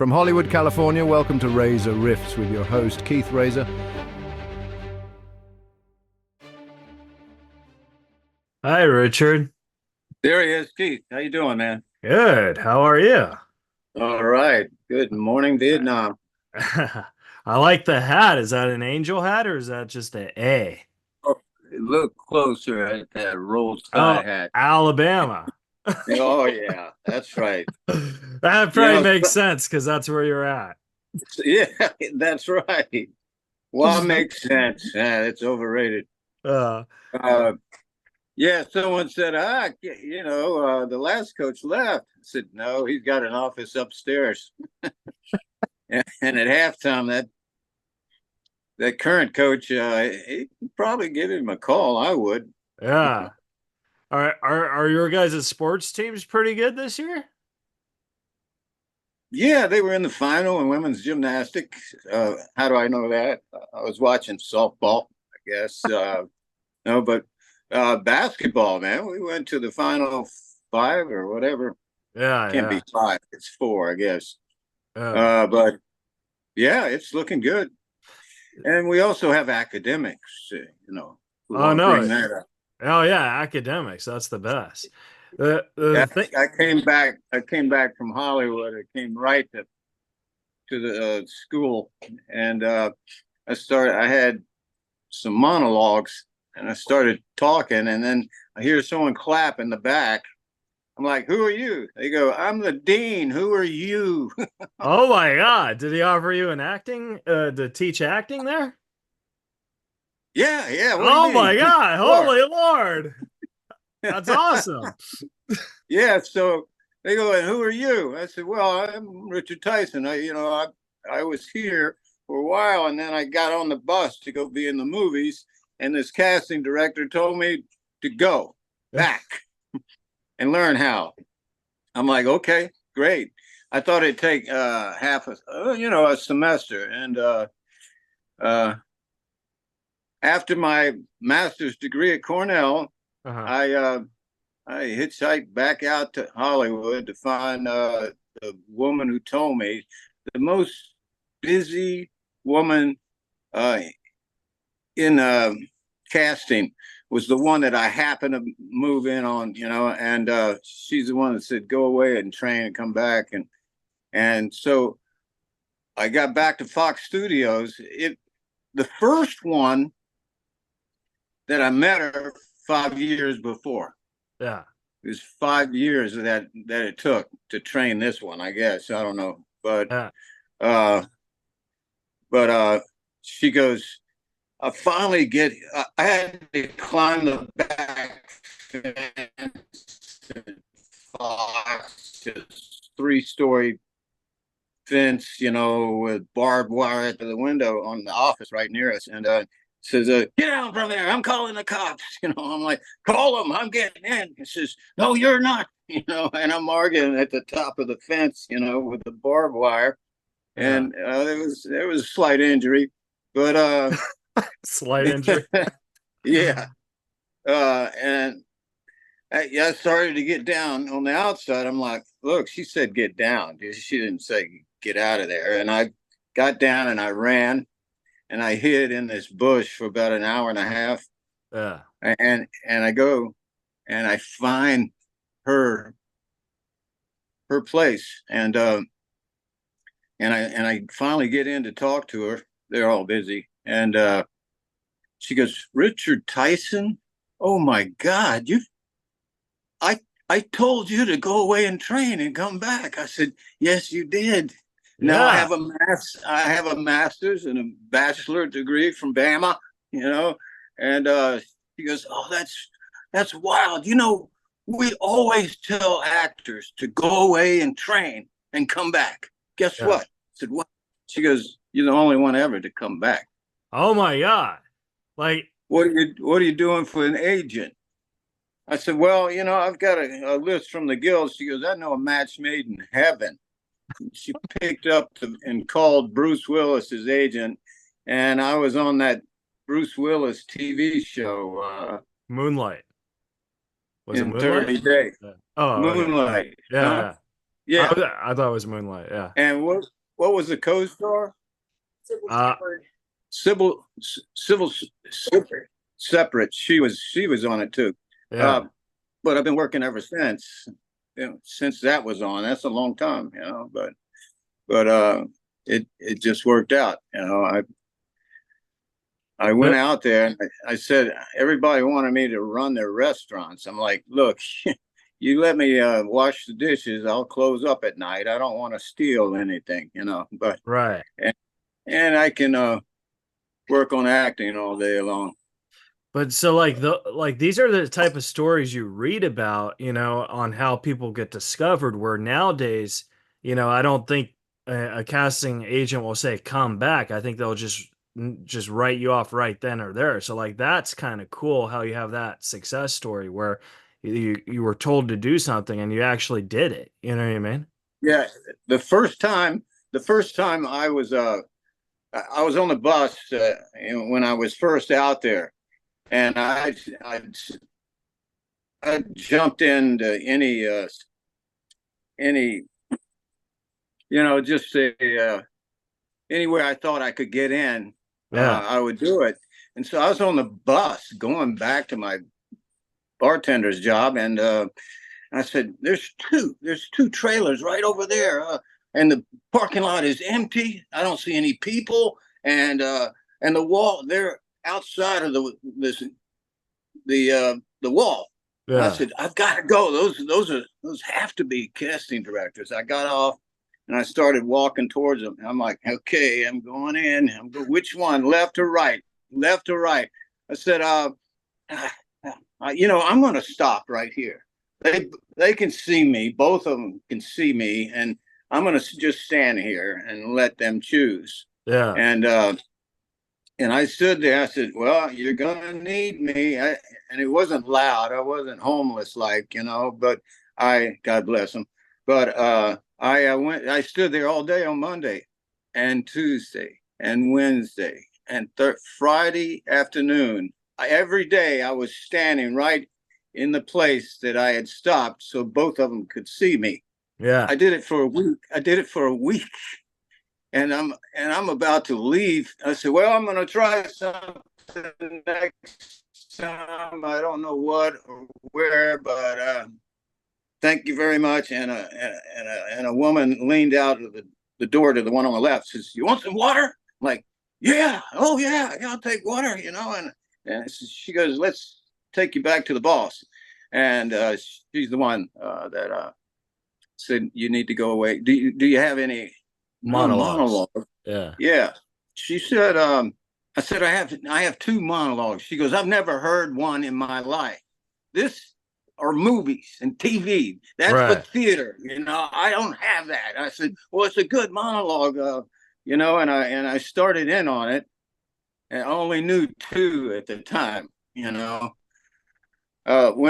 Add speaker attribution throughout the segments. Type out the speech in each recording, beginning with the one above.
Speaker 1: From Hollywood, California, welcome to Reza Riffs with your host, Keith Reza.
Speaker 2: Hi, Richard.
Speaker 3: There he is, Keith. How you doing, man?
Speaker 2: Good. How are you?
Speaker 3: All right. Good morning, Vietnam.
Speaker 2: I like the hat. Is that an angel hat or is that just an A?
Speaker 3: Oh, look closer at that Roll
Speaker 2: Oh,
Speaker 3: Tide hat.
Speaker 2: Alabama.
Speaker 3: Oh yeah, that's right.
Speaker 2: That
Speaker 3: You
Speaker 2: probably
Speaker 3: know,
Speaker 2: makes sense because that's where you're at.
Speaker 3: yeah, that's right. Well, makes sense. Yeah, it's overrated.
Speaker 2: Uh,
Speaker 3: Uh, yeah, someone said, the last coach left. I said, no, he's got an office upstairs. And at halftime, that current coach, he could probably give him a call. I would.
Speaker 2: yeah. Are your guys' sports teams pretty good this year?
Speaker 3: Yeah, they were in the final in women's gymnastics. How do I know that? I was watching softball, I guess. No, but basketball, man. We went to the final five or whatever.
Speaker 2: Yeah,
Speaker 3: Can't be
Speaker 2: yeah.
Speaker 3: five. It's four, I guess.
Speaker 2: Uh,
Speaker 3: But yeah, it's looking good. And we also have academics, who
Speaker 2: oh
Speaker 3: want to bring
Speaker 2: no.
Speaker 3: that up.
Speaker 2: Oh yeah, academics. That's the best.
Speaker 3: Yeah,
Speaker 2: The thing.
Speaker 3: I came back. I came back from Hollywood. I came right to the school, and I had some monologues, and I started talking, and then I hear someone clap in the back. I'm like, "Who are you?" They go, "I'm the dean. Who are you?"
Speaker 2: Oh my God! Did he offer you an acting to teach acting there?
Speaker 3: Yeah, yeah. What do you
Speaker 2: Oh my
Speaker 3: mean?
Speaker 2: God!
Speaker 3: Sure.
Speaker 2: Holy Lord! That's awesome.
Speaker 3: Yeah. So they go, "And who are you?" I said, "Well, I'm Richard Tyson. I was here for a while, and then I got on the bus to go be in the movies, and this casting director told me to go back and learn how." I'm like, "Okay, great." I thought it'd take a semester, and uh, after my master's degree at Cornell,
Speaker 2: Uh-huh.
Speaker 3: I I hitchhiked back out to Hollywood to find the woman who told me the most busy woman uh, in casting was the one that I happened to move in on, and she's the one that said, "Go away and train and come back." And so I got back to Fox Studios. The first one that I met her 5 years before.
Speaker 2: Yeah.
Speaker 3: It was 5 years that it took to train this one, I guess. I don't know.
Speaker 2: Yeah.
Speaker 3: Uh but she goes, I had to climb the back fence and Fox's 3-story fence, with barbed wire at the window on the office right near us. And says, "Get down from there. I'm calling the cops." I'm like, "Call them. I'm getting in." He says, "No, you're not." And I'm arguing at the top of the fence, with the barbed wire.
Speaker 2: Yeah.
Speaker 3: And there was a slight injury, but
Speaker 2: Slight injury.
Speaker 3: yeah. And I started to get down on the outside. I'm like, "Look," she said, "Get down." She didn't say get out of there. And I got down and I ran and I hid in this bush for about an hour and a half.
Speaker 2: Yeah.
Speaker 3: And I go and I find her place, and I finally get in to talk to her. They're all busy, and she goes, "Richard Tyson? Oh my God, I I told you to go away and train and come back." I said, "Yes, you did. Now
Speaker 2: Yeah.
Speaker 3: I have a master's and a bachelor degree from Bama, you know." And she goes, "Oh, that's wild. We always tell actors to go away and train and come back. Guess
Speaker 2: Yeah.
Speaker 3: what?" I said, "What?" She goes, "You're the only one ever to come back.
Speaker 2: Oh my God. Like,
Speaker 3: What are you doing for an agent?" I said, "Well, I've got a list from the guild." She goes, "I know a match made in heaven." She picked up and called Bruce Willis's agent, and I was on that Bruce Willis TV show
Speaker 2: Moonlight. Was it
Speaker 3: in
Speaker 2: Moonlight?
Speaker 3: 30 days.
Speaker 2: Yeah. Oh, okay.
Speaker 3: Moonlight,
Speaker 2: Yeah.
Speaker 3: huh?
Speaker 2: Yeah.
Speaker 3: Yeah.
Speaker 2: I thought it was Moonlight. Yeah.
Speaker 3: And what was the co-star?
Speaker 4: Civil
Speaker 2: Uh,
Speaker 4: Shepherd.
Speaker 3: Civil Separate. She was on it too.
Speaker 2: yeah.
Speaker 3: But I've been working ever since. Since that was on. That's a long time, but it just worked out. I went out there and I said everybody wanted me to run their restaurants. I'm like, look, you let me wash the dishes, I'll close up at night. I don't want to steal anything, but
Speaker 2: Right.
Speaker 3: and I can work on acting all day long.
Speaker 2: But so like these are the type of stories you read about, on how people get discovered, where nowadays, I don't think a casting agent will say come back. I think they'll just write you off right then or there. So like that's kind of cool how you have that success story where you were told to do something and you actually did it. You know what I mean?
Speaker 3: Yeah, the first time I was on the bus when I was first out there, and I jumped into any just anywhere I thought I could get in.
Speaker 2: Yeah.
Speaker 3: I would do it. And so I was on the bus going back to my bartender's job, and I said, there's two trailers right over there, and the parking lot is empty. I don't see any people, and the wall, they're outside of the wall.
Speaker 2: Yeah.
Speaker 3: I said, I've got to go. Those have to be casting directors. I got off and I started walking towards them. I'm like, okay, I'm going in. Which one, left or right? Left or right? I said, I'm going to stop right here. They can see me. Both of them can see me, and I'm going to just stand here and let them choose.
Speaker 2: Yeah.
Speaker 3: And I stood there. I said, well, you're going to need me. And it wasn't loud. I wasn't homeless but God bless them. But I stood there all day on Monday and Tuesday and Wednesday and Friday afternoon. Every day I was standing right in the place that I had stopped so both of them could see me.
Speaker 2: Yeah.
Speaker 3: I did it for a week. And I'm about to leave. I said, well, I'm going to try something next time. I don't know what or where, but thank you very much. And a woman leaned out of the door to the one on the left, says, you want some water? I'm like, yeah. Oh, yeah, I'll take water, And she goes, let's take you back to the boss. And she's the one that said, you need to go away. Do you have any monologue? Yeah. She said, I said, I have two monologues. She goes, I've never heard one in my life. This are movies and TV. That's
Speaker 2: Right.
Speaker 3: for theater. I don't have that. I said, well, it's a good monologue, and I started in on it, and I only knew two at the time. When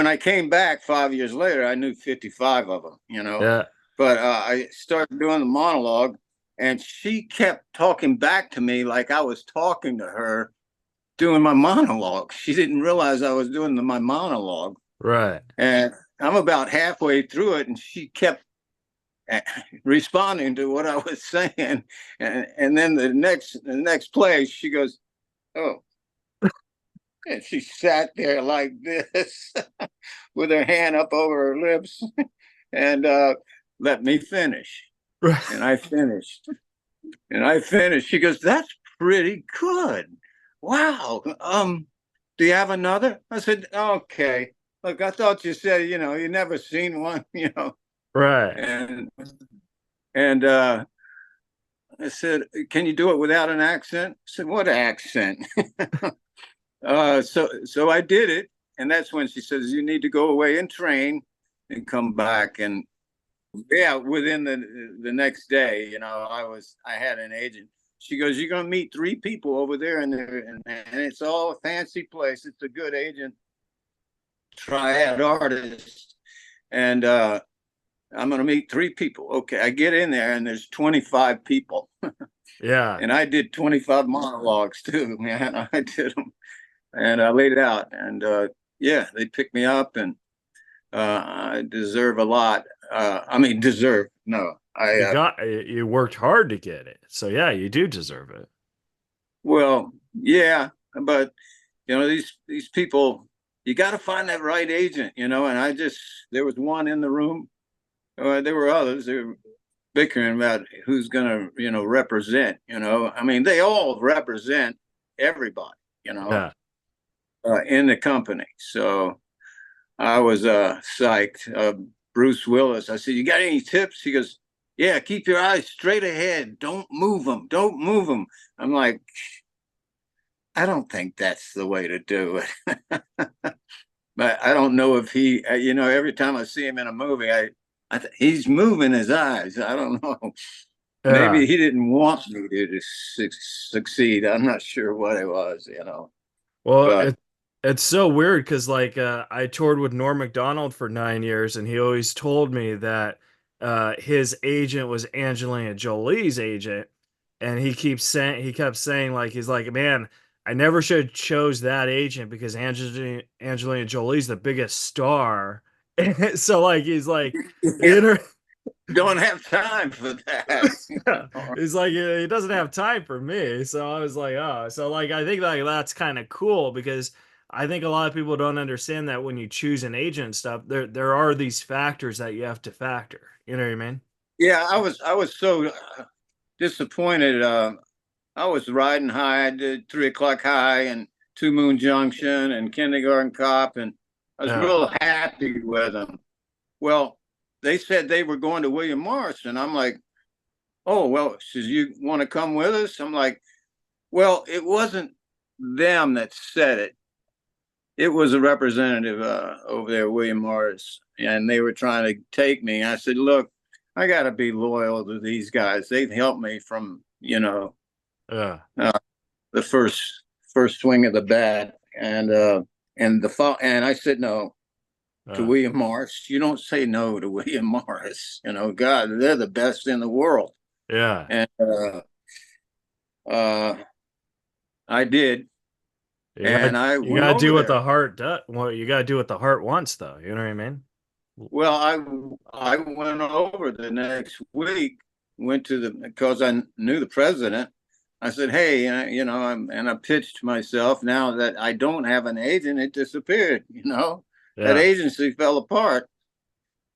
Speaker 3: I came back 5 years later, I knew 55 of them.
Speaker 2: Yeah.
Speaker 3: But I started doing the monologue, and she kept talking back to me like I was talking to her doing my monologue. She didn't realize I was doing my monologue.
Speaker 2: Right.
Speaker 3: And I'm about halfway through it, and she kept responding to what I was saying. And then the next play, she goes, oh. And she sat there like this with her hand up over her lips and let me finish. And I finished. She goes, that's pretty good. Wow. Do you have another? I said, okay. Look, I thought you said, you never seen one,
Speaker 2: Right.
Speaker 3: And I said, can you do it without an accent? I said, what accent? So I did it. And that's when she says, you need to go away and train and come back. And yeah, within the next day, I had an agent. She goes, you're going to meet three people over there, and it's all a fancy place. It's a good agent, triad artist. And I'm going to meet three people. Okay, I get in there, and there's 25 people.
Speaker 2: Yeah.
Speaker 3: And I did 25 monologues too, man. I did them, and I laid it out. And yeah, they picked me up, and I deserve a lot I mean, deserve. No,
Speaker 2: You worked hard to get it. So yeah, you do deserve it.
Speaker 3: well, yeah, but these people, you got to find that right agent, and there was one in the room. There were others. They were bickering about who's going to, represent. I mean, they all represent everybody,
Speaker 2: Yeah.
Speaker 3: in the company. So I was psyched. Bruce Willis. I said, "You got any tips?" He goes, "Yeah, keep your eyes straight ahead. Don't move them. Don't move them." I'm like, I don't think that's the way to do it. But I don't know if he, every time I see him in a movie, he's moving his eyes. I don't know.
Speaker 2: Yeah.
Speaker 3: Maybe he didn't want me to succeed. I'm not sure what it was.
Speaker 2: Well,
Speaker 3: But
Speaker 2: it's so weird because like I toured with Norm Macdonald for 9 years, and he always told me that his agent was Angelina Jolie's agent, and he kept saying like he's like, man, I never should have chose that agent because Angelina Jolie's the biggest star. So like he's like,
Speaker 3: yeah,
Speaker 2: you know,
Speaker 3: don't have time for that.
Speaker 2: he's like he doesn't have time for me. So I was like, oh, so like I think like that's kind of cool because I think a lot of people don't understand that when you choose an agent and stuff, there are these factors that you have to factor. You know what I mean?
Speaker 3: Yeah, I was so disappointed. I was riding high. I did 3 o'clock high and Two Moon Junction and Kindergarten Cop, and I was
Speaker 2: Yeah.
Speaker 3: real happy with them. Well, they said they were going to William Morris, and I'm like, oh well, says you want to come with us? I'm like, well, it wasn't them that said it. It was a representative over there, William Morris, and they were trying to take me. I said, look, I got to be loyal to these guys. They've helped me from
Speaker 2: Yeah.
Speaker 3: the first swing of the bat, and I said no to
Speaker 2: Yeah.
Speaker 3: William Morris. You don't say no to William Morris. God, they're the best in the world.
Speaker 2: Yeah.
Speaker 3: And uh, I did, and I
Speaker 2: You
Speaker 3: went
Speaker 2: gotta do
Speaker 3: over
Speaker 2: what
Speaker 3: there.
Speaker 2: the heart does. Well, you gotta do what the heart wants, though. You know what I mean?
Speaker 3: Well, I went over the next week, went to because I knew the president. I said, hey, and I pitched myself. Now that I don't have an agent, it disappeared. That
Speaker 2: Yeah.
Speaker 3: agency fell apart.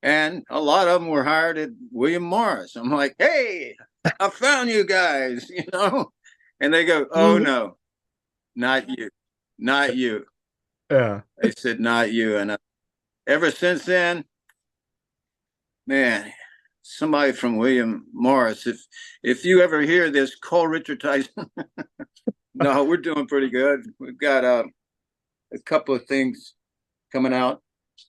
Speaker 3: And a lot of them were hired at William Morris. I'm like, hey, I found you guys, And they go, oh, no, not you, not you.
Speaker 2: Yeah.
Speaker 3: They said, not you. And ever since then, man, somebody from William Morris, if you ever hear this, call Richard Tyson. No, we're doing pretty good. We've got a couple of things coming out.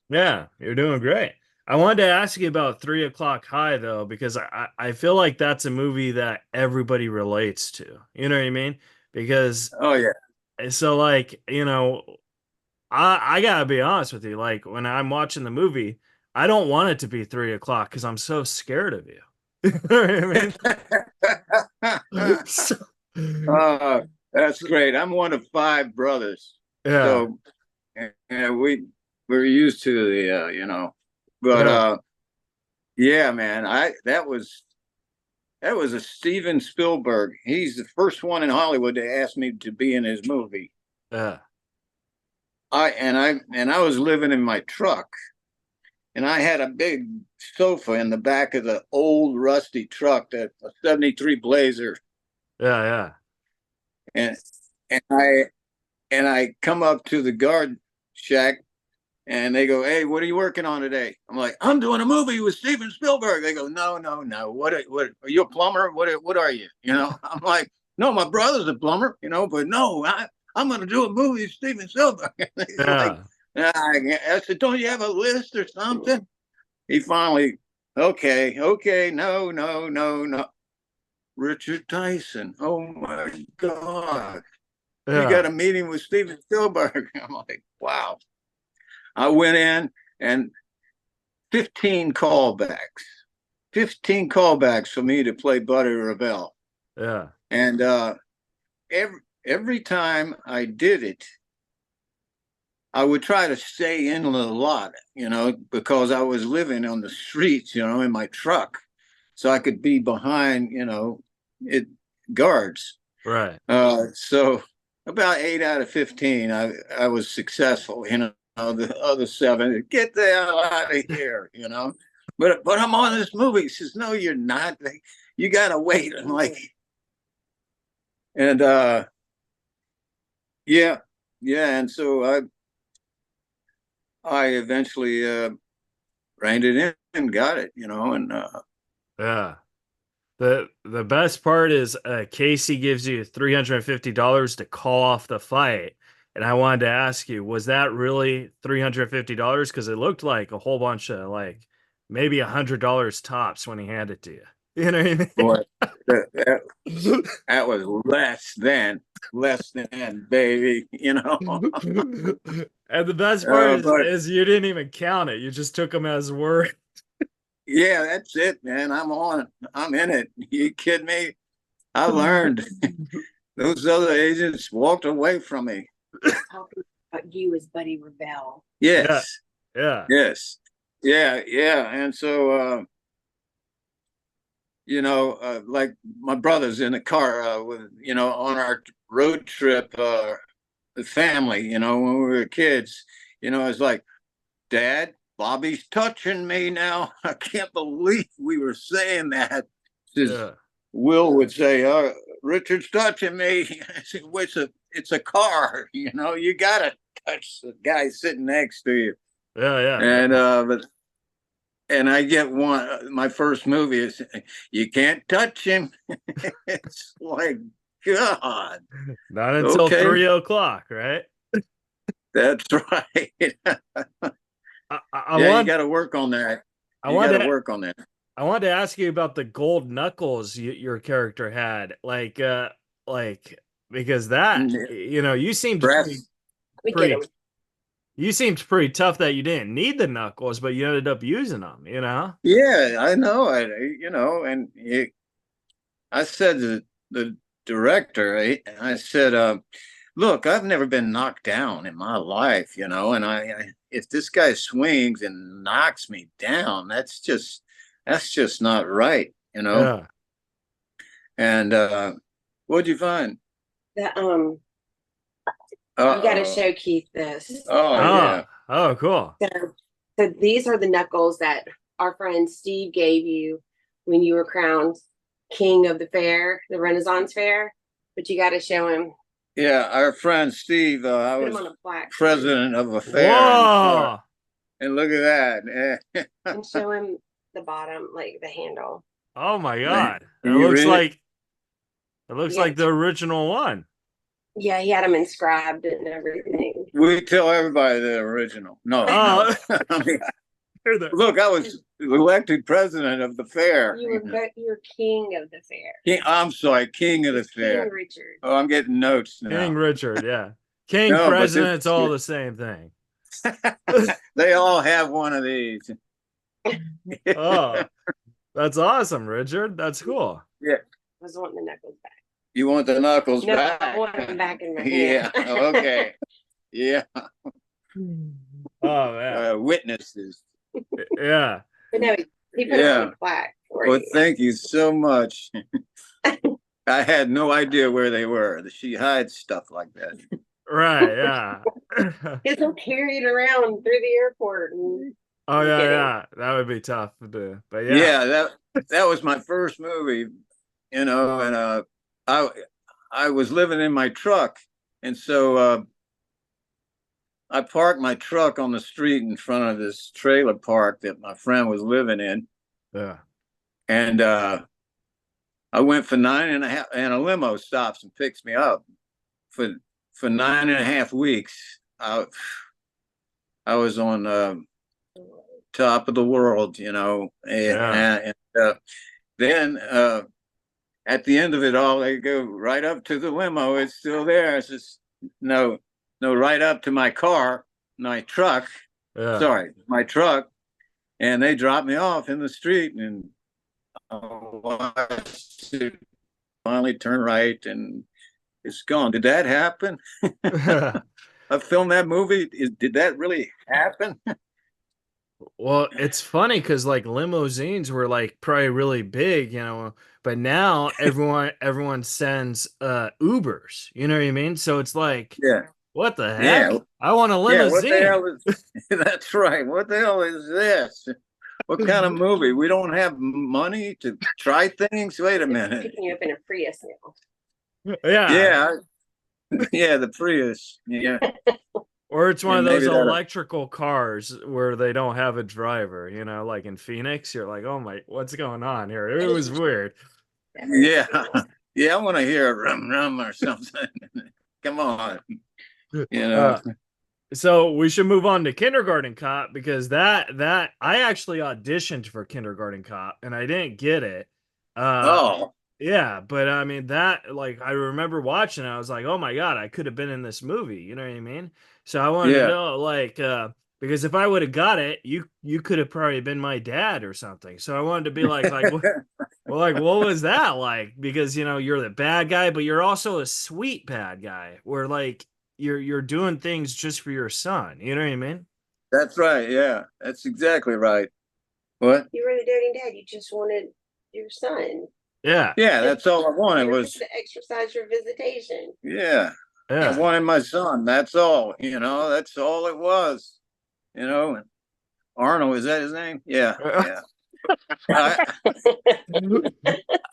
Speaker 2: Yeah, you're doing great. I wanted to ask you about 3 o'clock high though, because I feel like that's a movie that everybody relates to. You know what I mean? Because
Speaker 3: Oh yeah.
Speaker 2: so like, I gotta be honest with you, like when I'm watching the movie, I don't want it to be 3 o'clock because I'm so scared of you. You know what I mean? So,
Speaker 3: That's great. I'm one of 5 brothers,
Speaker 2: yeah,
Speaker 3: so we're used to the but
Speaker 2: yeah,
Speaker 3: yeah, man, that was a Steven Spielberg. He's the first one in Hollywood to ask me to be in his movie.
Speaker 2: yeah,
Speaker 3: I was living in my truck, and I had a big sofa in the back of the old rusty truck, that a '73 Blazer,
Speaker 2: yeah,
Speaker 3: and and I come up to the guard shack, and they go, "Hey, what are you working on today?" I'm like, "I'm doing a movie with Steven Spielberg." They go, "No, no, no. What are you, a plumber? What are you?" I'm like, "No, my brother's a plumber, but no, I'm going to do a movie with Steven Spielberg." He's like,
Speaker 2: yeah,
Speaker 3: I said, "Don't you have a list or something?" He finally, okay, no, no, no, no. Richard Tyson. Oh my God. You got
Speaker 2: yeah,
Speaker 3: a meeting with Steven Spielberg. I'm like, wow. I went in, and 15 callbacks, 15 callbacks for me to play Buddy Revell.
Speaker 2: yeah,
Speaker 3: And every time I did it, I would try to stay in a lot, because I was living on the streets, in my truck, so I could be behind, it guards.
Speaker 2: Right.
Speaker 3: So about 8 out of 15, I was successful. The other 7, get the hell out of here. But I'm on this movie. He says, no, you're not. You gotta wait. I'm like, and yeah, and so I eventually reined it in and got it. And
Speaker 2: Yeah. The best part is Casey gives you $350 to call off the fight. And I wanted to ask you, was that really $350? Because it looked like a whole bunch of like maybe $100 tops when he handed it to you. You know what I mean?
Speaker 3: boy, that was less than, baby.
Speaker 2: And the best part
Speaker 3: But
Speaker 2: is you didn't even count it. You just took him as word.
Speaker 3: yeah, that's it, man. I'm in it. You kidding me? I learned. Those other agents walked away from me.
Speaker 4: Talking about you as Buddy Rebel.
Speaker 3: Yes.
Speaker 2: Yeah.
Speaker 3: Yes. Yeah. And so, like my brother's in the car with, on our road trip, the family, when we were kids, it's like, Dad, Bobby's touching me now. I can't believe we were saying that.
Speaker 2: Yeah.
Speaker 3: Will would say, Richard's touching me. I said, well, it's a car, you gotta touch the guy sitting next to you.
Speaker 2: Yeah.
Speaker 3: And and I get my first movie is, you can't touch him. It's like, God.
Speaker 2: Not until 3 o'clock, right?
Speaker 3: That's right. You got to work on that. I wanted
Speaker 2: to ask you about the gold knuckles your character had, because that, you seemed you seemed pretty tough that you didn't need the knuckles, but you ended up using them.
Speaker 3: Yeah, I know. And I said to the director, I said, look, I've never been knocked down in my life, and if this guy swings and knocks me down, that's just not right,
Speaker 2: Yeah.
Speaker 3: And what'd you find?
Speaker 4: You got to show Keith this.
Speaker 3: Yeah.
Speaker 2: Oh, cool.
Speaker 4: So these are the knuckles that our friend Steve gave you when you were crowned king of the fair, the Renaissance Fair. But you got to show him.
Speaker 3: Yeah, our friend Steve, I was president of a fair.
Speaker 2: Whoa!
Speaker 3: And look at that.
Speaker 4: And show him the bottom, like the handle.
Speaker 2: Oh my God! It looks like the original one.
Speaker 4: Yeah, he had them inscribed and everything.
Speaker 3: We tell everybody the original. No. I mean, look, I was elected president of the fair.
Speaker 4: You were king of the fair.
Speaker 3: I'm sorry, king of the fair.
Speaker 4: King Richard.
Speaker 3: Oh, I'm getting notes now.
Speaker 2: King Richard, yeah. King president's all the same thing.
Speaker 3: They all have one of these.
Speaker 2: Oh, that's awesome, Richard. That's cool.
Speaker 3: Yeah.
Speaker 4: I was wanting the knuckles back.
Speaker 3: You want the knuckles back?
Speaker 4: I want them back in my hand.
Speaker 3: Yeah. Okay. Yeah.
Speaker 2: Oh man.
Speaker 3: Witnesses.
Speaker 2: Yeah.
Speaker 4: But no, he put it on the plaque.
Speaker 3: Well, thank you so much. I had no idea where they were. She hides stuff like that.
Speaker 2: Right. Yeah.
Speaker 4: He'll carry it around through the airport.
Speaker 2: Oh yeah. That would be tough to do. But yeah.
Speaker 3: Yeah, that was my first movie, and I was living in my truck, and so I parked my truck on the street in front of this trailer park that my friend was living in.
Speaker 2: Yeah.
Speaker 3: And I went for 9.5, and a limo stops and picks me up for 9.5 weeks. I was on top of the world, and then at the end of it all, they go right up to the limo. It's still there. It's just no, right up to my car, my truck.
Speaker 2: Yeah.
Speaker 3: Sorry, my truck, and they dropped me off in the street, and I watched it finally turn right, and it's gone. Did that happen? film that movie? Did that really happen?
Speaker 2: Well, it's funny because like limousines were like probably really big, but now everyone sends Ubers, you know what I mean? So it's like,
Speaker 3: Yeah,
Speaker 2: what the heck?
Speaker 3: yeah,
Speaker 2: I want a
Speaker 3: yeah. What the
Speaker 2: limousine.
Speaker 3: hell is? That's right. What the hell is this? What kind of movie? We don't have money to try things. Wait a minute.
Speaker 4: Picking you up in a Prius now.
Speaker 2: Yeah.
Speaker 3: Yeah, yeah, the Prius. Yeah,
Speaker 2: Or it's one
Speaker 3: yeah,
Speaker 2: of those
Speaker 3: maybe that.
Speaker 2: electrical cars where they don't have a driver, like in Phoenix. You're like, oh my, what's going on here? It was weird.
Speaker 3: Yeah, yeah. I want to hear a rum rum or something. Come on, you know.
Speaker 2: Uh, so we should move on to Kindergarten Cop because that I actually auditioned for Kindergarten Cop and I didn't get it. Uh,
Speaker 3: Oh,
Speaker 2: yeah, but I mean that like I remember watching it, I was like, oh my God, I could have been in this movie, you know what I mean? So I wanted to
Speaker 3: yeah.
Speaker 2: know like because if I would have got it, you could have probably been my dad or something. So I wanted to be like well, like what was that like? Because you're the bad guy, but you're also a sweet bad guy where like you're doing things just for your son, you know what I mean?
Speaker 3: That's right. Yeah, that's exactly right. What?
Speaker 4: You were the doting dad. You just wanted your son.
Speaker 2: Yeah.
Speaker 3: Yeah, that's all I wanted
Speaker 4: You were
Speaker 3: was.
Speaker 4: to exercise your visitation.
Speaker 3: Yeah, I
Speaker 2: Yeah.
Speaker 3: wanted my son. That's all. That's all it was. And Arnold, is that his name? Yeah, yeah.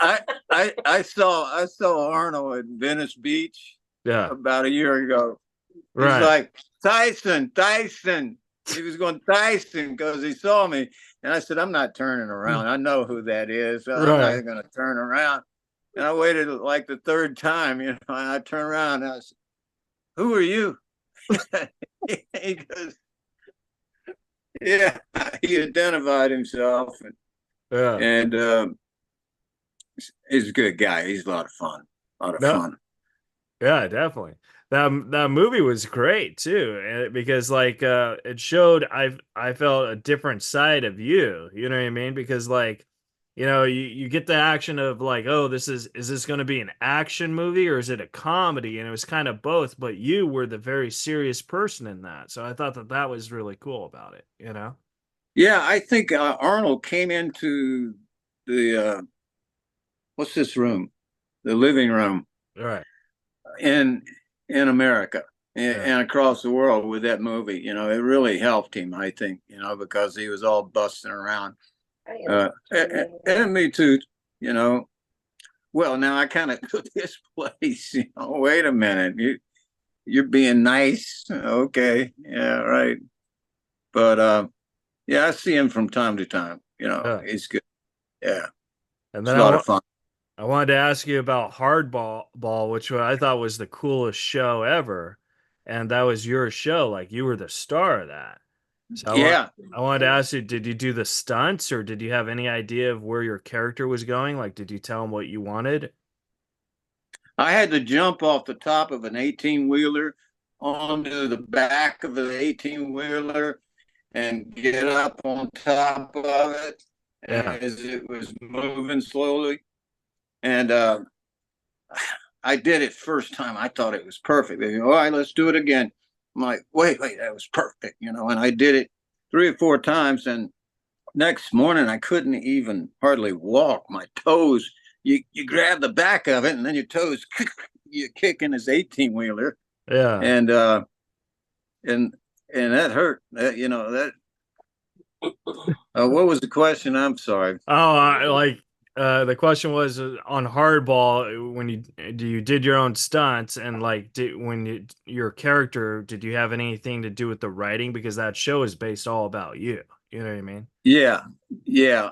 Speaker 3: I, I saw Arnold at Venice Beach
Speaker 2: Yeah.
Speaker 3: about a year ago. He's
Speaker 2: Right.
Speaker 3: like, Tyson, Tyson. He was going, Tyson, because he saw me. And I said, I'm not turning around. I know who that is. I'm
Speaker 2: Right.
Speaker 3: not going to turn around. And I waited like the third time, and I turned around and I said, who are you? He goes, yeah, he identified himself.
Speaker 2: Yeah.
Speaker 3: And he's a good guy. He's a lot of fun. A lot of
Speaker 2: No,
Speaker 3: fun.
Speaker 2: yeah, definitely. That movie was great too, because like it showed I felt a different side of you. You know what I mean? Because like, you get the action of like, oh, is this going to be an action movie or is it a comedy? And it was kind of both, but you were the very serious person in that. So I thought that was really cool about it, you know?
Speaker 3: Yeah, I think Arnold came into the what's this room? The living room
Speaker 2: Right.
Speaker 3: in America and,
Speaker 2: Yeah.
Speaker 3: and across the world with that movie. It really helped him, I think, because he was all busting around. And me too, you know. Well, now I kind of took his place. Wait a minute, you're being nice, okay, yeah, right. But yeah, I see him from time to time.
Speaker 2: Yeah.
Speaker 3: He's good. Yeah,
Speaker 2: And
Speaker 3: it's
Speaker 2: then
Speaker 3: a lot of fun.
Speaker 2: I wanted to ask you about Hardball, which I thought was the coolest show ever, and that was your show. Like you were the star of that. So
Speaker 3: Yeah,
Speaker 2: I wanted to ask you, did you do the stunts, or did you have any idea of where your character was going? Like, did you tell him what you wanted?
Speaker 3: I had to jump off the top of an 18-wheeler onto the back of an 18-wheeler and get up on top of it
Speaker 2: Yeah,
Speaker 3: as it was moving slowly. And I did it first time. I thought it was perfect. They go, all right, let's do it again. I'm like, wait, that was perfect, and I did it 3 or 4 times. And next morning, I couldn't even hardly walk. My toes, you grab the back of it, and then your toes, you're kicking this 18-wheeler.
Speaker 2: yeah.
Speaker 3: And that hurt. That. What was the question? I'm sorry.
Speaker 2: Oh, the question was on Hardball when you did your own stunts and like your character, did you have anything to do with the writing, because that show is based all about you. You know what I mean?
Speaker 3: Yeah, yeah.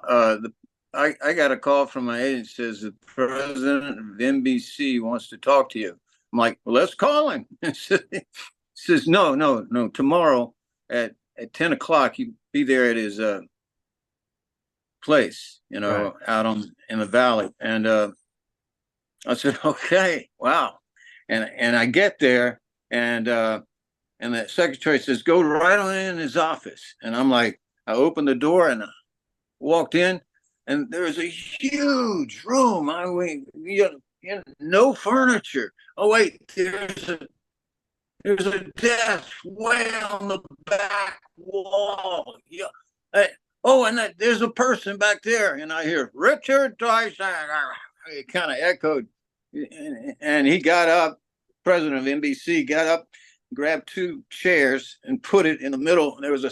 Speaker 3: I got a call from my agent, says the president of NBC wants to talk to you. I'm like, well, let's call him. Says no. Tomorrow at 10 o'clock, you be there at his place,
Speaker 2: Right.
Speaker 3: out in the valley. And I said, okay, wow. And I get there, and the secretary says, go right on in his office. And I'm like, I opened the door and I walked in, and there was a huge room. I mean, no furniture. Oh wait, there's a There's a desk way on the back wall. Yeah. Oh, and there's a person back there. And I hear, Richard Tyson. It kind of echoed. And he got up, president of NBC, got up, grabbed two chairs and put it in the middle. There was a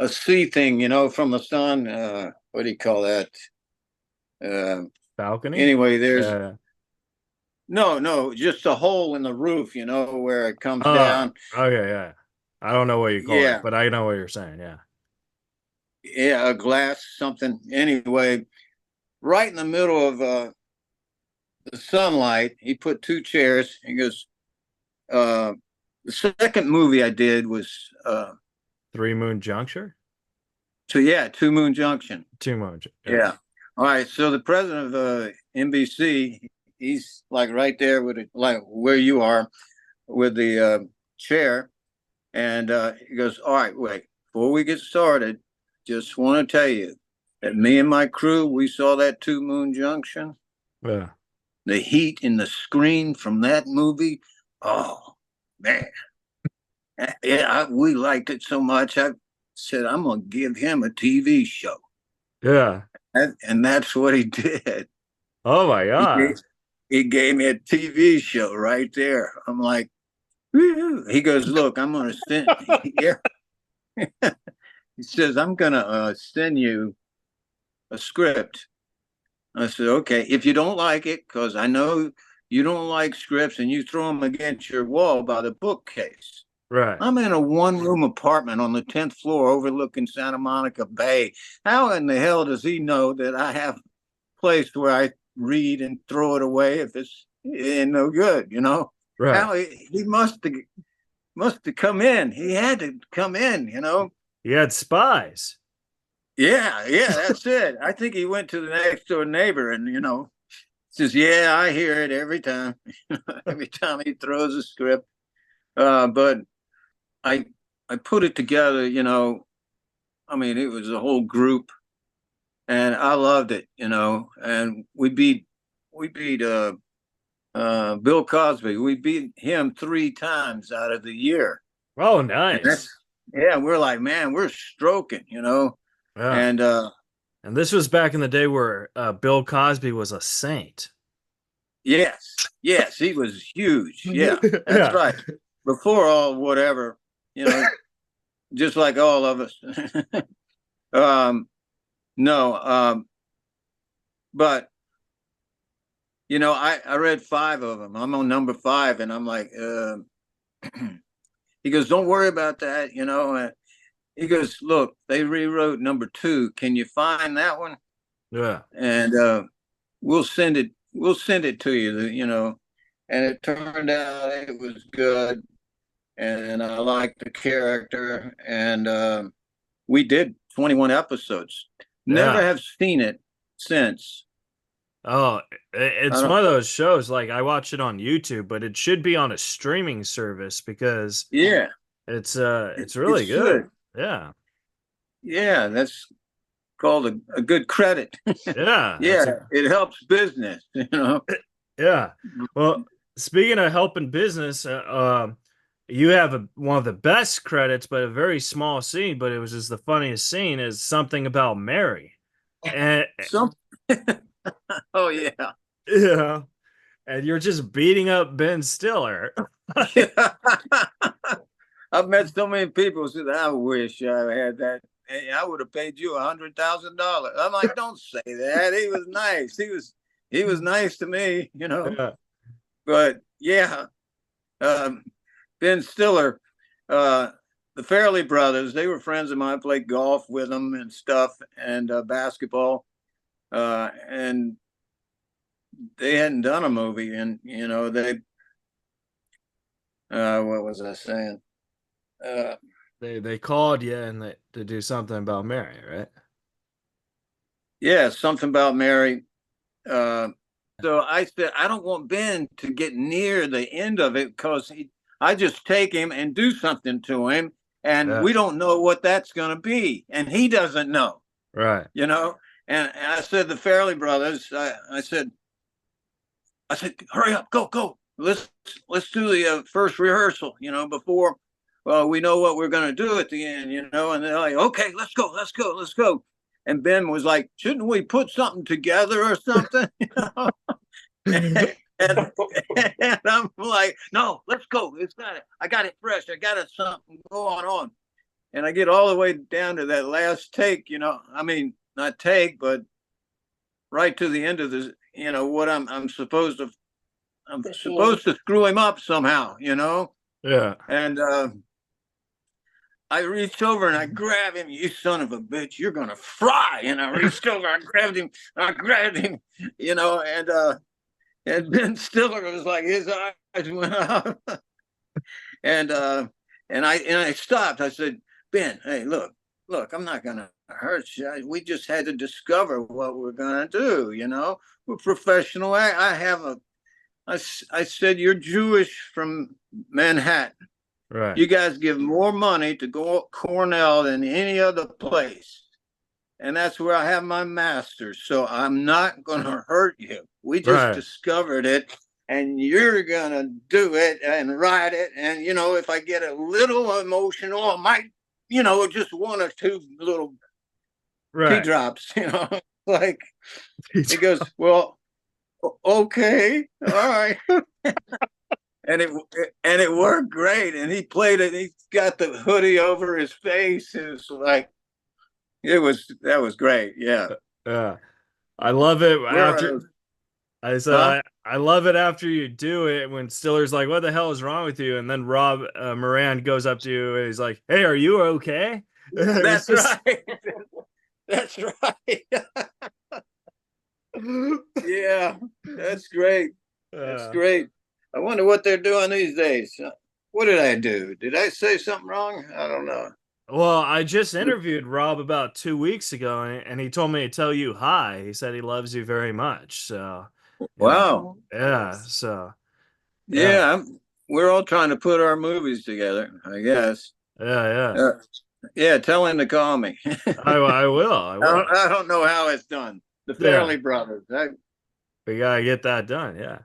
Speaker 3: C thing, from the sun. What do you call that?
Speaker 2: Balcony?
Speaker 3: Anyway, there's no, just a hole in the roof, where it comes down.
Speaker 2: Okay, yeah. I don't know what you call it, but I know what you're saying, yeah.
Speaker 3: Yeah, a glass something. Anyway, right in the middle of the sunlight, he put two chairs. He goes, the second movie I did was
Speaker 2: Three Moon Juncture?
Speaker 3: Two Moon Junction.
Speaker 2: Two Moon.
Speaker 3: Yeah. All right. So the president of NBC, he's like right there with it, like where you are with the chair. And he goes, all right, wait, before we get started, just want to tell you that me and my crew, we saw that Two Moon Junction.
Speaker 2: Yeah.
Speaker 3: The heat in the screen from that movie. Oh, man. Yeah, we liked it so much. I said, I'm going to give him a TV show.
Speaker 2: Yeah.
Speaker 3: And that's what he did.
Speaker 2: Oh, my God.
Speaker 3: He gave me a TV show right there. I'm like, woo-hoo. He goes, look, I'm going to send He says, I'm going to send you a script. I said, okay, if you don't like it, because I know you don't like scripts and you throw them against your wall by the bookcase.
Speaker 2: Right.
Speaker 3: I'm in a one-room apartment on the 10th floor overlooking Santa Monica Bay. How in the hell does he know that I have a place where I read and throw it away if it's no good,
Speaker 2: Right.
Speaker 3: How he must have come in. He had to come in,
Speaker 2: He had spies.
Speaker 3: Yeah, that's it. I think he went to the next door neighbor and, says, yeah, I hear it every time. Every time he throws a script. But I put it together, I mean, it was a whole group and I loved it, and we beat Bill Cosby. We beat him 3 times out of the year.
Speaker 2: Oh, nice.
Speaker 3: Yeah, we're like, man, we're stroking,
Speaker 2: Yeah. And this was back in the day where Bill Cosby was a saint.
Speaker 3: Yes, he was huge. Yeah, that's right. Before all whatever, just like all of us. But I read 5 of them. I'm on number 5, and I'm like, he goes, don't worry about that, he goes, look, they rewrote number 2. Can you find that one?
Speaker 2: Yeah.
Speaker 3: And we'll send it to you, and it turned out it was good. And I liked the character. And we did 21 episodes. Never have seen it since.
Speaker 2: Oh, it's one of those shows, like I watch it on YouTube, but it should be on a streaming service because it's really good. Yeah.
Speaker 3: Yeah, that's called a good credit.
Speaker 2: Yeah.
Speaker 3: It helps business,
Speaker 2: Yeah. Well, speaking of helping business, you have one of the best credits, but a very small scene, but it was just the funniest scene is Something About Mary. And
Speaker 3: oh yeah.
Speaker 2: Yeah. And you're just beating up Ben Stiller.
Speaker 3: I've met so many people who said, I wish I had that. Hey, I would have paid you $100,000. I'm like, don't say that. He was nice. He was nice to me,
Speaker 2: Yeah.
Speaker 3: But Ben Stiller, the Farrelly brothers, they were friends of mine. I played golf with them and stuff, and basketball. And they hadn't done a movie, and they what was I saying?
Speaker 2: They called you and to do Something About Mary, right?
Speaker 3: Yeah, Something About Mary. So I said, I don't want Ben to get near the end of it because I just take him and do something to him, and we don't know what that's going to be, and he doesn't know.
Speaker 2: Right.
Speaker 3: And I said, the Farrelly brothers, I said, hurry up, go. let's do the first rehearsal, before we know what we're going to do at the end, and they're like, okay, let's go. And Ben was like, shouldn't we put something together or something? and, and I'm like, no, let's go. I got it fresh. I got it something going on. And I get all the way down to that last take, I mean, not take, but right to the end of the, what I'm supposed to screw him up somehow,
Speaker 2: Yeah.
Speaker 3: And I reached over and I grabbed him. You son of a bitch, you're gonna fry. And I reached over, I grabbed him, and Ben Stiller was like, his eyes went up. and I stopped. I said, Ben, hey, look, I'm not gonna hurt you. We just had to discover what we're gonna do. We're professional. I said, you're Jewish from Manhattan.
Speaker 2: Right.
Speaker 3: You guys give more money to go to Cornell than any other place. And that's where I have my master's. So I'm not going to hurt you. We just discovered it. And you're going to do it and write it. And, if I get a little emotional, I might, just one or two little tea drops, like he goes, well, okay, all right. and it worked great. And he played it. He got the hoodie over his face. It was like, that was great. Yeah.
Speaker 2: Yeah. I love it. I love it after you do it when Stiller's like, what the hell is wrong with you? And then Rob Moran goes up to you and he's like, hey, are you okay?
Speaker 3: That's right. That's right. Yeah, that's great. That's great. I wonder what they're doing these days. What did I do? Did I say something wrong? I don't know.
Speaker 2: Well, I just interviewed Rob about 2 weeks ago, and he told me to tell you hi. He said he loves you very much. So,
Speaker 3: wow.
Speaker 2: Yeah. So,
Speaker 3: yeah, we're all trying to put our movies together, I guess.
Speaker 2: Yeah.
Speaker 3: Yeah, tell him to call me.
Speaker 2: I will.
Speaker 3: I don't know how it's done. The Fairley Brothers.
Speaker 2: We gotta get that done. Yeah.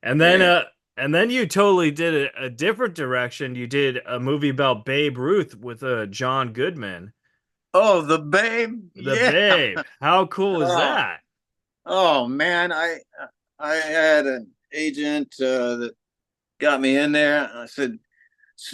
Speaker 2: And then you totally did a different direction. You did a movie about Babe Ruth with John Goodman.
Speaker 3: Oh, the Babe.
Speaker 2: The Babe. How cool is that?
Speaker 3: Oh man, I had an agent that got me in there. I said,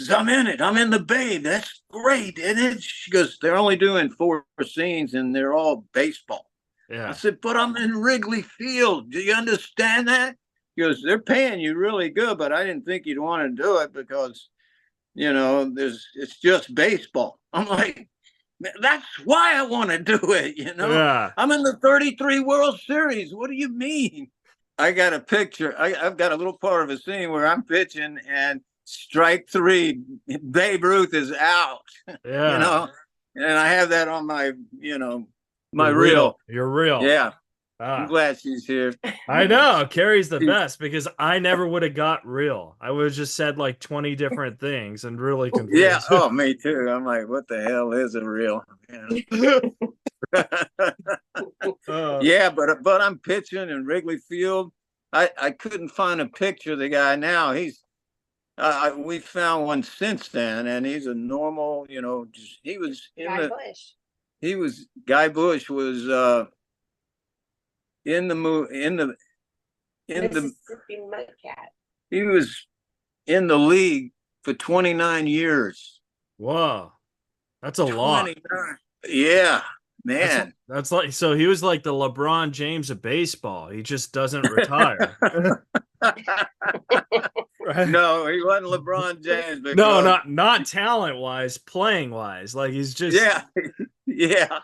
Speaker 3: I'm in it. I'm in the Babe. That's great, isn't it? She goes, they're only doing 4 scenes and they're all baseball.
Speaker 2: Yeah.
Speaker 3: I said, but I'm in Wrigley Field. Do you understand that? He goes, they're paying you really good, but I didn't think you'd want to do it because, it's just baseball. I'm like, that's why I want to do it,
Speaker 2: Yeah.
Speaker 3: I'm in the 33 World Series. What do you mean? I got a picture. I've got a little part of a scene where I'm pitching and strike 3, Babe Ruth is out.
Speaker 2: Yeah.
Speaker 3: And I have that on my, my reel.
Speaker 2: Your reel.
Speaker 3: Yeah. I'm glad she's here.
Speaker 2: I know. Carrie's the best because I never would have got real. I would have just said like 20 different things and really confused.
Speaker 3: Yeah. Oh, me too. I'm like, what the hell is a reel? Yeah, but I'm pitching in Wrigley Field. I couldn't find a picture of the guy now. He's we found one since then, and he's a normal, he was in
Speaker 4: Guy Bush.
Speaker 3: Guy Bush was in the
Speaker 4: Mississippi Mudcat.
Speaker 3: He was in the league for 29 years.
Speaker 2: Whoa. That's a lot.
Speaker 3: Yeah, man.
Speaker 2: That's like, so he was like the LeBron James of baseball. He just doesn't retire. Right?
Speaker 3: No, he wasn't LeBron James.
Speaker 2: No, not talent wise, playing wise. Like he's just
Speaker 3: yeah,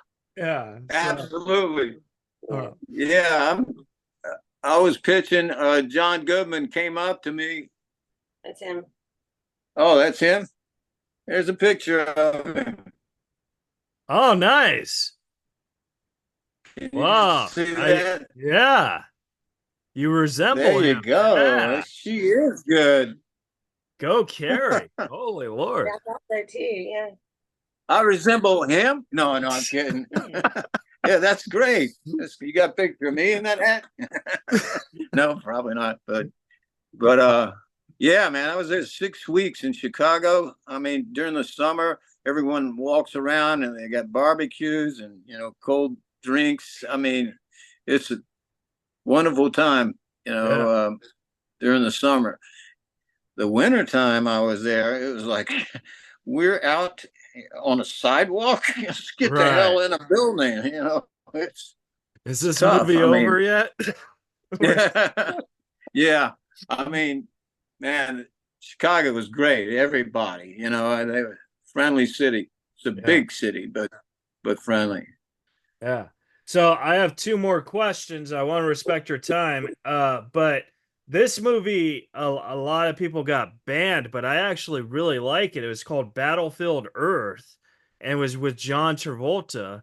Speaker 3: absolutely. Yeah, I was pitching. John Goodman came up to me.
Speaker 4: That's him.
Speaker 3: Oh, that's him. There's a picture of him.
Speaker 2: Oh, nice. Wow.
Speaker 3: See that?
Speaker 2: Yeah. You resemble him.
Speaker 3: There you go. Yeah. She is good.
Speaker 2: Go, Carrie. Holy Lord.
Speaker 4: That's up there too, yeah.
Speaker 3: I resemble him? No, I'm kidding. Yeah, that's great. You got a picture of me in that hat? No, probably not. But Yeah, man, I was there 6 weeks in Chicago. I mean, during the summer, everyone walks around and they got barbecues and cold drinks. I mean, it's a wonderful time,
Speaker 2: Yeah.
Speaker 3: during the summer. The winter time I was there, it was like we're out on a sidewalk. Let's get the
Speaker 2: Right.
Speaker 3: hell in a building. It's
Speaker 2: Is this
Speaker 3: tough.
Speaker 2: movie
Speaker 3: I mean,
Speaker 2: over yet?
Speaker 3: yeah, yeah. I mean, man, Chicago was great. Everybody, they were friendly city. It's a
Speaker 2: Yeah.
Speaker 3: big city, but friendly.
Speaker 2: Yeah. So I have two more questions. I want to respect your time. But this movie, a lot of people got banned, but I actually really like it. It was called Battlefield Earth and was with John Travolta.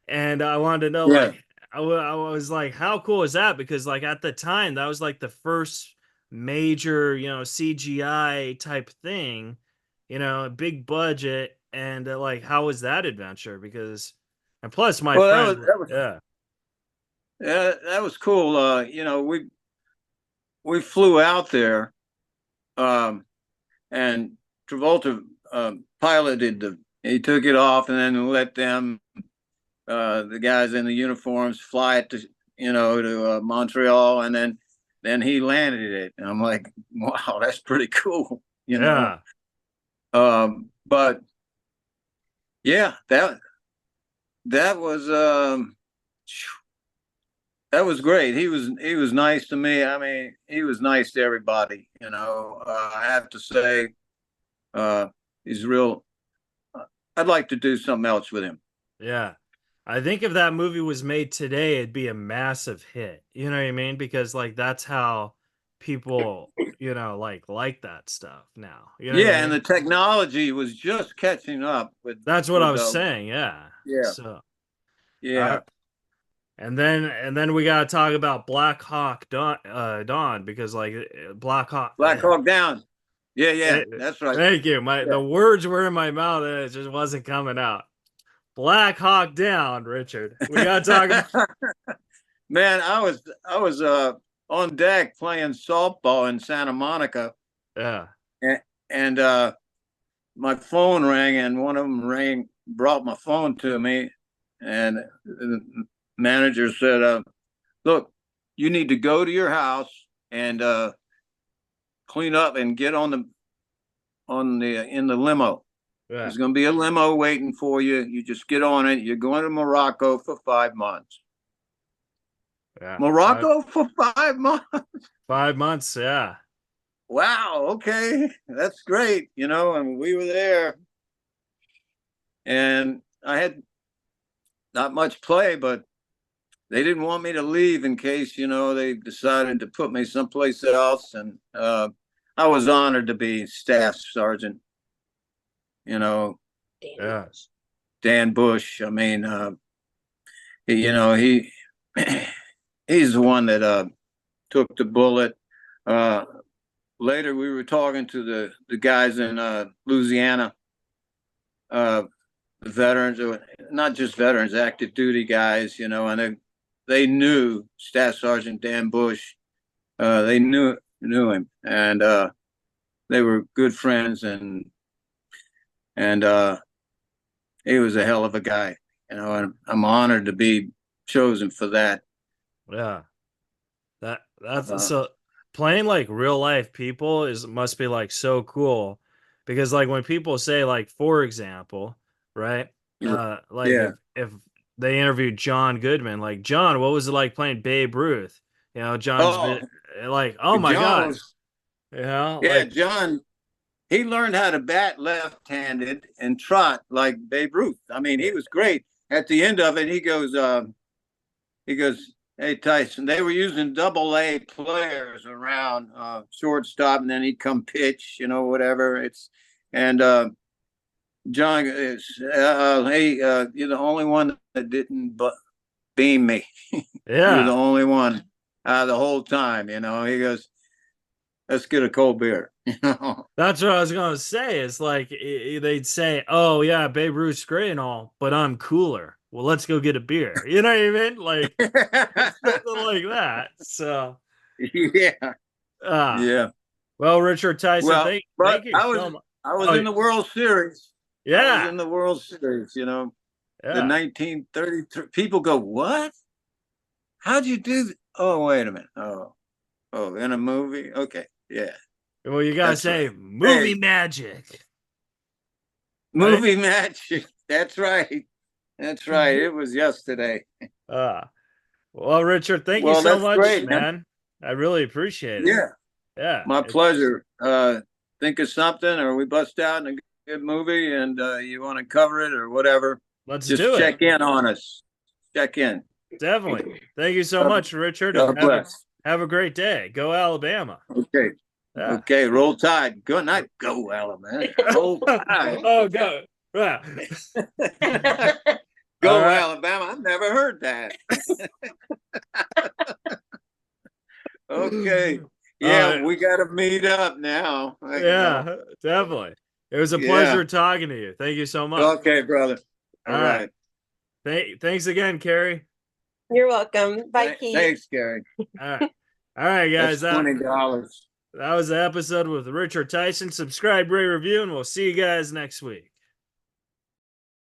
Speaker 2: And I wanted to know,
Speaker 3: Yeah.
Speaker 2: like, I was like, how cool is that? Because like at the time, that was like the first major, CGI type thing, a big budget. And like, how was that adventure? Because and plus, my
Speaker 3: Well,
Speaker 2: friend,
Speaker 3: that was
Speaker 2: yeah,
Speaker 3: that was cool. We flew out there, um, and Travolta piloted He took it off and then let them, the guys in the uniforms, fly it to Montreal, and then he landed it. And I'm like, wow, that's pretty cool.
Speaker 2: yeah,
Speaker 3: But yeah, that was that was great. He was nice to me. I mean, he was nice to everybody. I have to say, he's real. I'd like to do something else with him.
Speaker 2: yeah. I think if that movie was made today, it'd be a massive hit. You know what I mean? Because like that's how people, like that stuff now. You know what I
Speaker 3: Yeah, and
Speaker 2: mean?
Speaker 3: the technology was just catching up with
Speaker 2: That's what I
Speaker 3: with
Speaker 2: was
Speaker 3: the
Speaker 2: saying. Yeah.
Speaker 3: yeah
Speaker 2: So,
Speaker 3: yeah.
Speaker 2: and then we gotta talk about Black Hawk Dawn because like Black Hawk.
Speaker 3: Black Hawk Down. Yeah, yeah,
Speaker 2: Eh,
Speaker 3: that's right.
Speaker 2: Thank you.
Speaker 3: Yeah.
Speaker 2: The words were in my mouth and it just wasn't coming out. Black Hawk Down, Richard. We gotta talk about.
Speaker 3: Man, I was on deck playing softball in Santa Monica,
Speaker 2: Yeah.
Speaker 3: and my phone rang, and one of them brought my phone to me, and the manager said, "Look, you need to go to your house and clean up and get on the in the limo.
Speaker 2: Yeah.
Speaker 3: There's going to be a limo waiting for you. You just get on it. You're going to Morocco for 5 months."
Speaker 2: Yeah.
Speaker 3: Morocco for 5 months.
Speaker 2: 5 months. Yeah.
Speaker 3: Wow. Okay, that's great. And we were there, and I had not much play, but they didn't want me to leave in case they decided to put me someplace else, and I was honored to be staff sergeant.
Speaker 2: Yeah.
Speaker 3: Dan Bush. I mean, he he's the one that took the bullet. Later, we were talking to the guys in Louisiana, the veterans, not just veterans, active duty guys, and they knew Staff Sergeant Dan Bush. They knew him, and they were good friends, and he was a hell of a guy, and I'm honored to be chosen for that.
Speaker 2: Yeah. That's
Speaker 3: Uh,
Speaker 2: so playing like real life people must be like so cool because like when people say like for example, right? Like
Speaker 3: yeah.
Speaker 2: if they interviewed John Goodman, like John, what was it like playing Babe Ruth? John's
Speaker 3: Oh,
Speaker 2: like, oh my
Speaker 3: John
Speaker 2: God.
Speaker 3: was, yeah,
Speaker 2: Like
Speaker 3: John, he learned how to bat left-handed and trot like Babe Ruth. I mean, he was great. At the end of it, he goes, "Hey Tyson," they were using double-A players around shortstop, and then he'd come pitch, whatever. And John is, "Hey, you're the only one that didn't beam me. You're the
Speaker 2: yeah.
Speaker 3: only one the whole time." He goes, "Let's get a cold beer."
Speaker 2: That's what I was gonna say. It's like they'd say, "Oh yeah, Babe Ruth's great and all, but I'm cooler. Well, let's go get a beer." You know what I mean? Like something like that. So,
Speaker 3: Yeah,
Speaker 2: uh,
Speaker 3: yeah.
Speaker 2: Well, Richard Tyson,
Speaker 3: Well,
Speaker 2: thank
Speaker 3: but
Speaker 2: you so much.
Speaker 3: I was
Speaker 2: Oh,
Speaker 3: in the World Series. I
Speaker 2: yeah,
Speaker 3: was in the World Series, you know, the
Speaker 2: yeah.
Speaker 3: 1933. People go, what? How'd you do Oh, wait a minute. Oh, in a movie? Okay. Yeah.
Speaker 2: Well, you gotta
Speaker 3: That's
Speaker 2: say
Speaker 3: right.
Speaker 2: movie
Speaker 3: Hey.
Speaker 2: magic. Right?
Speaker 3: Movie magic. That's right. That's right. It was yesterday.
Speaker 2: Uh, well, Richard, thank you
Speaker 3: Well,
Speaker 2: so
Speaker 3: that's
Speaker 2: much,
Speaker 3: great, man.
Speaker 2: man. I really appreciate it.
Speaker 3: Yeah.
Speaker 2: Yeah.
Speaker 3: My pleasure. Think of something, or we bust out in a good movie and you want to cover it or whatever.
Speaker 2: Let's
Speaker 3: Just
Speaker 2: do
Speaker 3: check
Speaker 2: it.
Speaker 3: in on us. Check in.
Speaker 2: Definitely. Thank you so
Speaker 3: God-
Speaker 2: much, Richard,
Speaker 3: God
Speaker 2: and
Speaker 3: bless.
Speaker 2: have a great day. Go Alabama.
Speaker 3: Okay.
Speaker 2: Yeah.
Speaker 3: Okay. Roll Tide. Good night. Go, Alabama. Roll Tide.
Speaker 2: Oh, go. Yeah.
Speaker 3: Go,
Speaker 2: All right.
Speaker 3: Alabama. I've never heard that. Okay. Yeah, we got to meet up now.
Speaker 2: Yeah, definitely. It was a pleasure talking to you. Thank you so much.
Speaker 3: Okay, brother. All right.
Speaker 2: Thanks again, Carrie.
Speaker 4: You're welcome. Bye, Keith.
Speaker 3: Thanks, Gary.
Speaker 2: All right. All right, guys.
Speaker 3: That's $20.
Speaker 2: That was the episode with Richard Tyson. Subscribe, rate, review, and we'll see you guys next week.